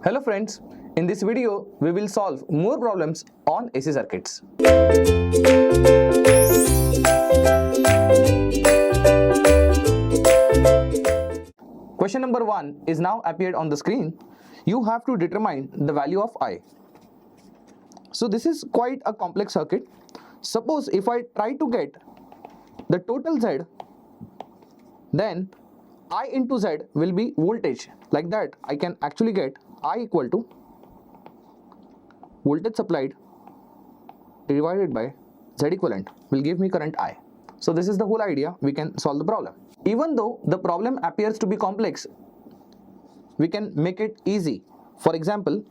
Hello friends, in this video we will solve more problems on AC circuits. Question number 1 is now appeared on the screen. You have to determine the value of I. So this is quite a complex circuit. Suppose if I try to get the total Z, then I into Z will be voltage. Like that I can actually get I equal to voltage supplied divided by Z equivalent will give me current I. So this is the whole idea. We can solve the problem. Even though the problem appears to be complex, we can make it easy. For example,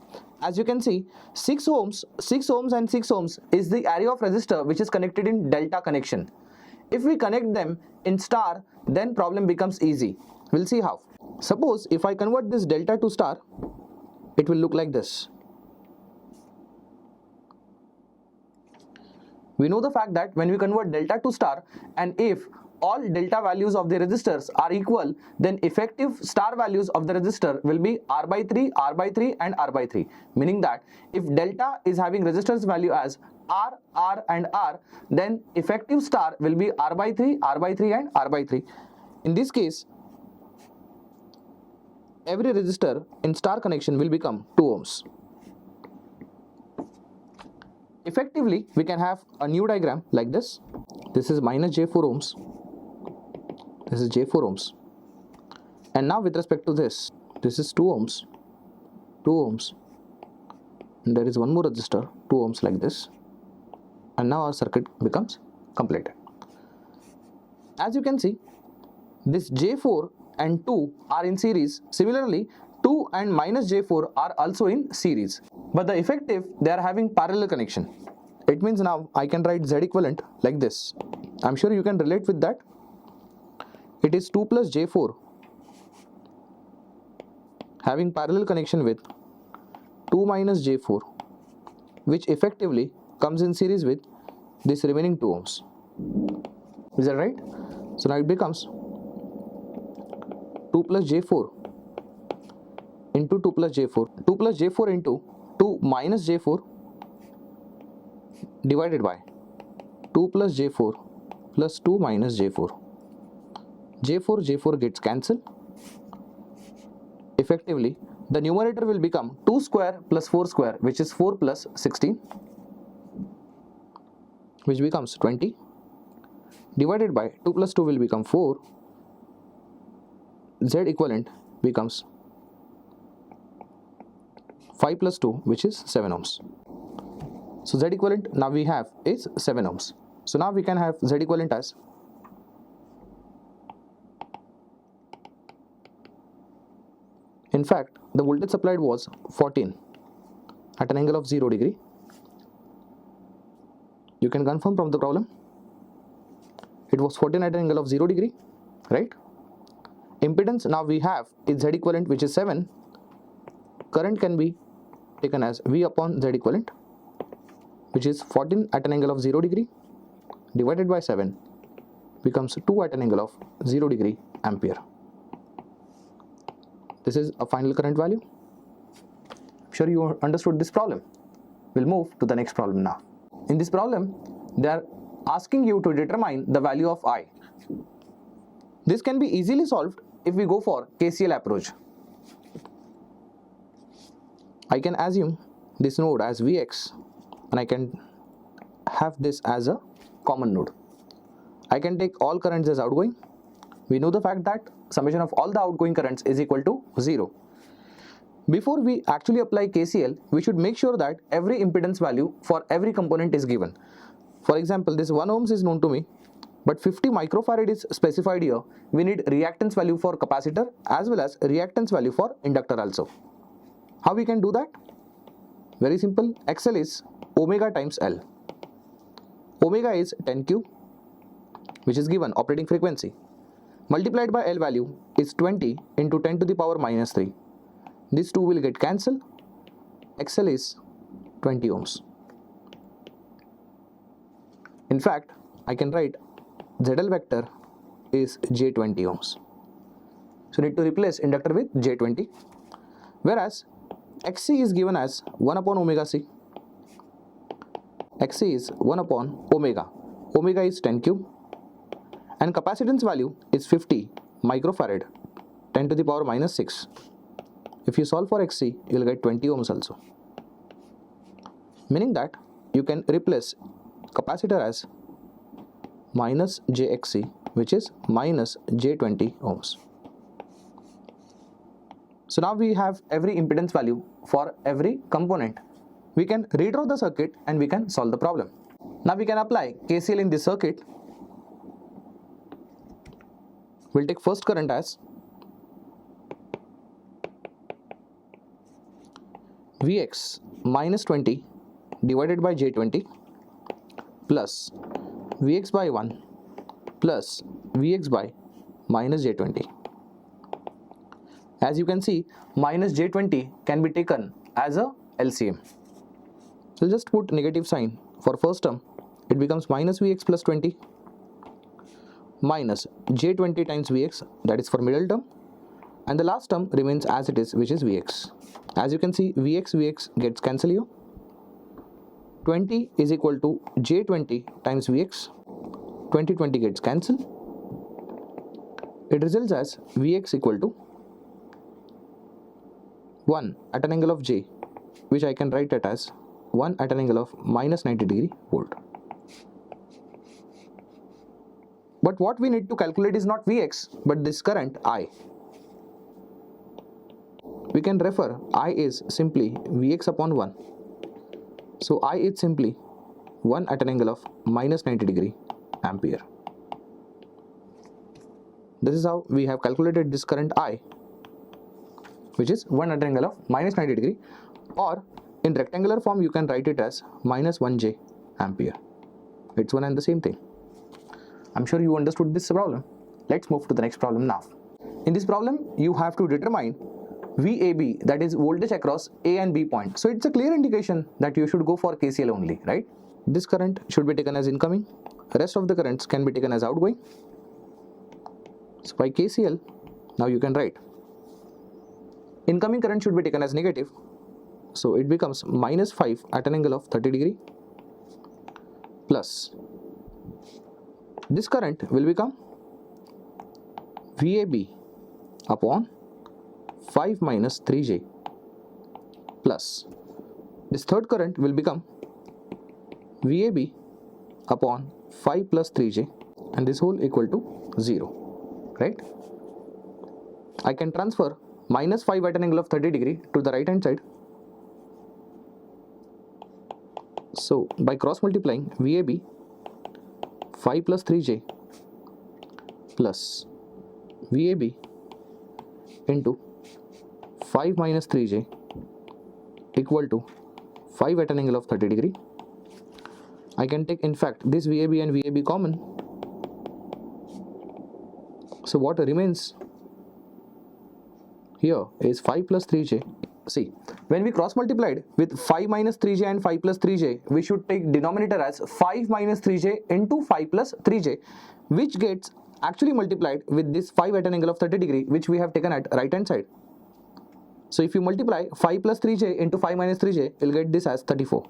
as you can see, 6 ohms and 6 ohms is the area of resistor which is connected in delta connection. If we connect them in star, then problem becomes easy. We'll see how. Suppose if I convert this delta to star, it will look like this. We know the fact that when we convert delta to star, and if all delta values of the resistors are equal, then effective star values of the resistor will be R by 3, R by 3 and R by 3. Meaning that if delta is having resistors value as R and R, then effective star will be R by 3, R by 3 and R by 3. In this case, every resistor in star connection will become 2 ohms. Effectively, we can have a new diagram like this. This is minus J4 ohms. This is J4 ohms. And now with respect to this is 2 ohms, 2 ohms. And there is one more resistor, 2 ohms like this. And now our circuit becomes completed. As you can see, this J4 and 2 are in series. Similarly, 2 and minus J4 are also in series. But the effective, they are having parallel connection. It means now I can write Z equivalent like this. I'm sure you can relate with that. It is 2 plus J4 having parallel connection with 2 minus J4, which effectively comes in series with this remaining 2 ohms. Is that right? So now it becomes 2 plus J4 into 2 plus J4. 2 plus J4 into 2 minus J4 divided by 2 plus J4 plus 2 minus J4. J4 gets cancelled. Effectively, the numerator will become 2 square plus 4 square, which is 4 plus 16, which becomes 20, divided by 2 plus 2 will become 4. Z equivalent becomes 5 plus 2, which is 7 ohms. So Z equivalent now we have is 7 ohms. So now we can have Z equivalent as in fact, the voltage supplied was 14 at an angle of 0 degree. You can confirm from the problem. It was 14 at an angle of 0 degree, right? Impedance now we have is Z equivalent, which is 7. Current can be taken as V upon Z equivalent, which is 14 at an angle of 0 degree divided by 7 becomes 2 at an angle of 0 degree ampere. This is a final current value. I'm sure you understood this problem. We'll move to the next problem now. In this problem, they are asking you to determine the value of I. This can be easily solved if we go for KCL approach. I can assume this node as Vx and I can have this as a common node. I can take all currents as outgoing. We know the fact that summation of all the outgoing currents is equal to 0. Before we actually apply KCL, we should make sure that every impedance value for every component is given. For example, this 1 ohms is known to me, but 50 microfarad is specified here. We need reactance value for capacitor as well as reactance value for inductor also. How we can do that? Very simple. XL is omega times L. Omega is 10Q, which is given operating frequency, multiplied by L value is 20 into 10 to the power minus 3. These two will get cancelled. XL is 20 ohms. In fact, I can write ZL vector is J20 ohms. So need to replace inductor with J20. Whereas Xc is given as 1 upon omega c. Xc is 1 upon omega. Omega is 10 cube. And capacitance value is 50 microfarad, 10 to the power minus 6. If you solve for Xc, you will get 20 ohms also. Meaning that you can replace capacitor as minus jXc, which is minus j20 ohms. So now we have every impedance value for every component. We can redraw the circuit and we can solve the problem. Now we can apply KCL in this circuit. We'll take first current as Vx minus 20 divided by j20 plus Vx by 1 plus Vx by minus j20. As you can see, minus j20 can be taken as a LCM. So just put negative sign for first term. It becomes minus Vx plus 20 minus j20 times Vx, that is for middle term, and the last term remains as it is, which is Vx. As you can see, Vx gets cancelled here. 20 is equal to j20 times Vx. 20 gets cancelled. It results as Vx equal to 1 at an angle of j, which I can write it as 1 at an angle of minus 90 degree volt. But what we need to calculate is not Vx, but this current I. We can refer I is simply Vx upon 1. So I is simply 1 at an angle of minus 90 degree ampere. This is how we have calculated this current I, which is 1 at an angle of minus 90 degree, or in rectangular form you can write it as minus 1j ampere. It's one and the same thing. I'm sure you understood this problem. Let's move to the next problem now. In this problem, you have to determine VAB, that is voltage across A and B point. So it's a clear indication that you should go for KCL only, right? This current should be taken as incoming. Rest of the currents can be taken as outgoing. So by KCL, now you can write incoming current should be taken as negative. So it becomes minus 5 at an angle of 30 degree plus this current will become VAB upon 5 minus 3j plus this third current will become VAB upon 5 plus 3j, and this whole equal to 0, right? I can transfer minus 5 at an angle of 30 degree to the right hand side. So by cross multiplying VAB 5 plus 3j plus VAB into 5 minus 3j equal to 5 at an angle of 30 degree. I can take in fact this VAB and VAB common. So what remains here is 5 plus 3j. See, when we cross multiplied with 5 minus 3j and 5 plus 3j, we should take denominator as 5 minus 3j into 5 plus 3j, which gets actually multiplied with this 5 at an angle of 30 degree, which we have taken at right hand side. So if you multiply 5 plus 3j into 5 minus 3j, you'll get this as 34.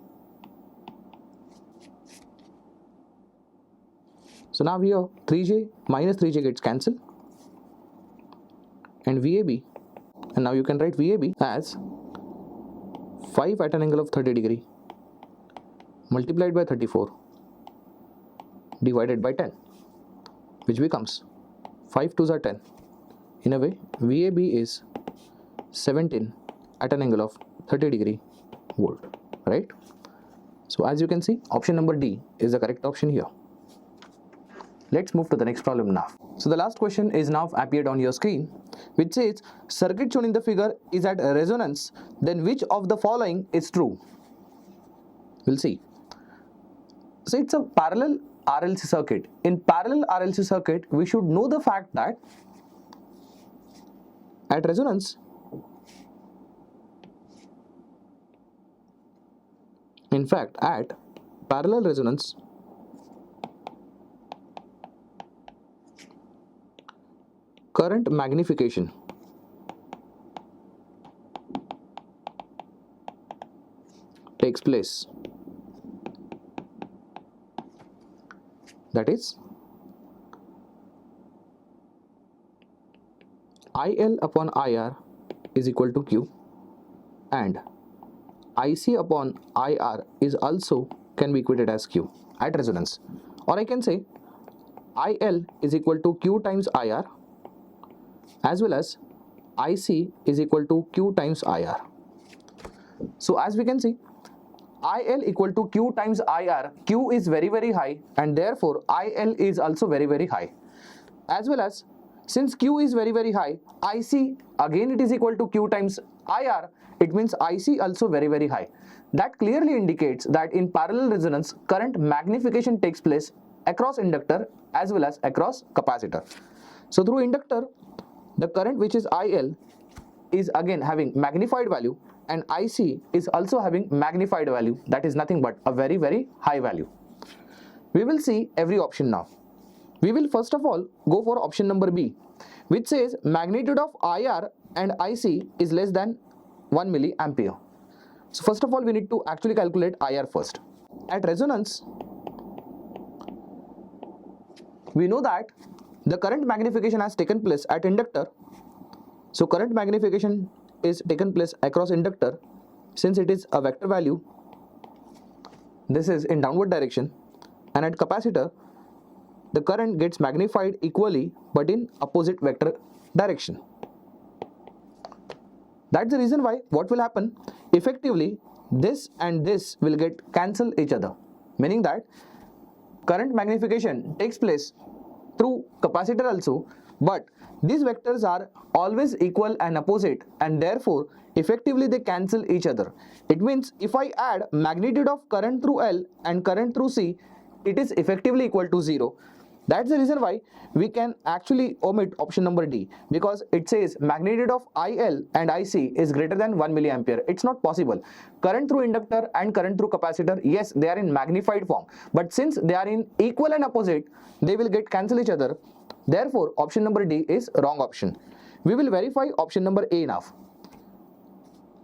So now here 3j minus 3j gets cancelled, and VAB, and now you can write VAB as 5 at an angle of 30 degree multiplied by 34 divided by 10, which becomes 5 2s are 10. In a way, VAB is 17 at an angle of 30 degree volt, right? So as you can see, option number D is the correct option here. Let's move to the next problem now. So the last question is now appeared on your screen, which says circuit shown in the figure is at resonance, then which of the following is true? We'll see. So it's a parallel RLC circuit. In parallel RLC circuit, we should know the fact that at resonance, in fact at parallel resonance, current magnification takes place. That is IL upon IR is equal to Q, and IC upon IR is also can be equated as Q at resonance. Or I can say IL is equal to Q times IR, as well as IC is equal to Q times IR. So as we can see, IL equal to Q times IR, Q is very very high, and therefore IL is also very very high. As well as, since Q is very very high, IC again it is equal to Q times IR, it means IC also very very high. That clearly indicates that in parallel resonance, current magnification takes place across inductor as well as across capacitor. So through inductor, the current which is IL is again having magnified value, and IC is also having magnified value, that is nothing but a very very high value. We will see every option now. We will first of all go for option number B, which says magnitude of IR and IC is less than 1 milliampere. So first of all, we need to actually calculate IR first. At resonance, we know that the current magnification has taken place at inductor. So current magnification is taken place across inductor. Since it is a vector value, this is in downward direction, and at capacitor, the current gets magnified equally but in opposite vector direction. That's the reason why what will happen, effectively this and this will get cancel each other, meaning that current magnification takes place through capacitor also, but these vectors are always equal and opposite, and therefore effectively they cancel each other. It means if I add magnitude of current through L and current through C, it is effectively equal to 0. That's the reason why we can actually omit option number D, because it says magnitude of IL and IC is greater than 1 milliampere. It's not possible. Current through inductor and current through capacitor, yes, they are in magnified form, but since they are in equal and opposite, they will get cancel each other. Therefore, option number D is wrong option. We will verify option number A now.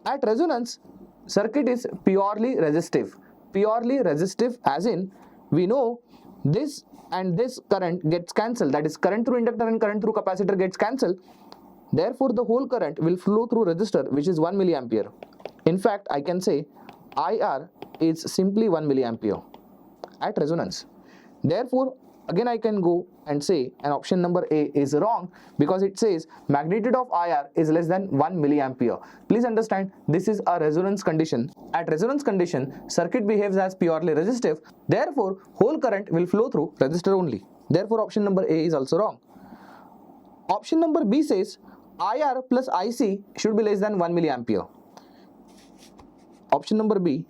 At resonance, circuit is purely resistive. Purely resistive as in, we know this and this current gets cancelled, that is current through inductor and current through capacitor gets cancelled. Therefore, the whole current will flow through resistor, which is 1 milliampere. In fact, I can say IR is simply 1 milliampere at resonance. Therefore, again I can go and say an option number A is wrong, because it says magnitude of IR is less than 1 milliampere. Please understand, this is a resonance condition. At resonance condition, circuit behaves as purely resistive. Therefore, whole current will flow through resistor only. Therefore, option number A is also wrong. Option number B says IR plus IC should be less than 1 milliampere. Option number B,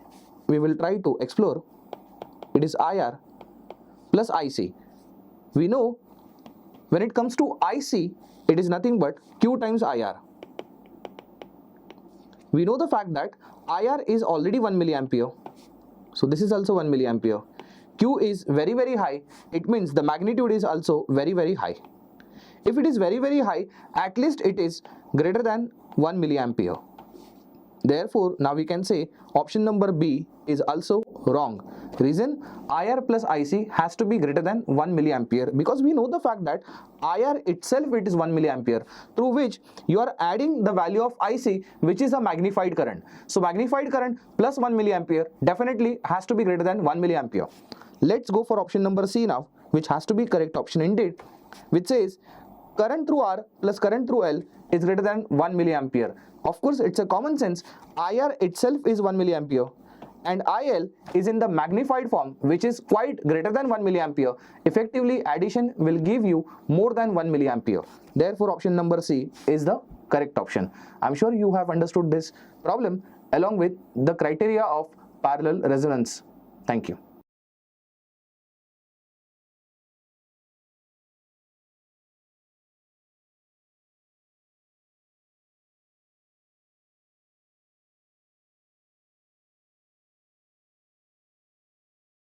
we will try to explore. It is IR plus IC. We know when it comes to IC, it is nothing but Q times IR. We know the fact that IR is already 1 milliampere. So this is also 1 milliampere. Q is very very high. It means the magnitude is also very very high. If it is very very high, at least it is greater than 1 milliampere. Therefore, now we can say option number B is also wrong. Reason, IR plus IC has to be greater than 1 milliampere, because we know the fact that IR itself it is 1 milliampere, through which you are adding the value of IC, which is a magnified current. So magnified current plus 1 milliampere definitely has to be greater than 1 milliampere. Let's go for option number C now, which has to be correct option indeed, which says current through R plus current through L is greater than 1 milliampere. Of course, it's a common sense. IR itself is 1 milliampere and IL is in the magnified form, which is quite greater than 1 milliampere. Effectively, addition will give you more than 1 milliampere. Therefore, option number C is the correct option. I'm sure you have understood this problem along with the criteria of parallel resonance. Thank you.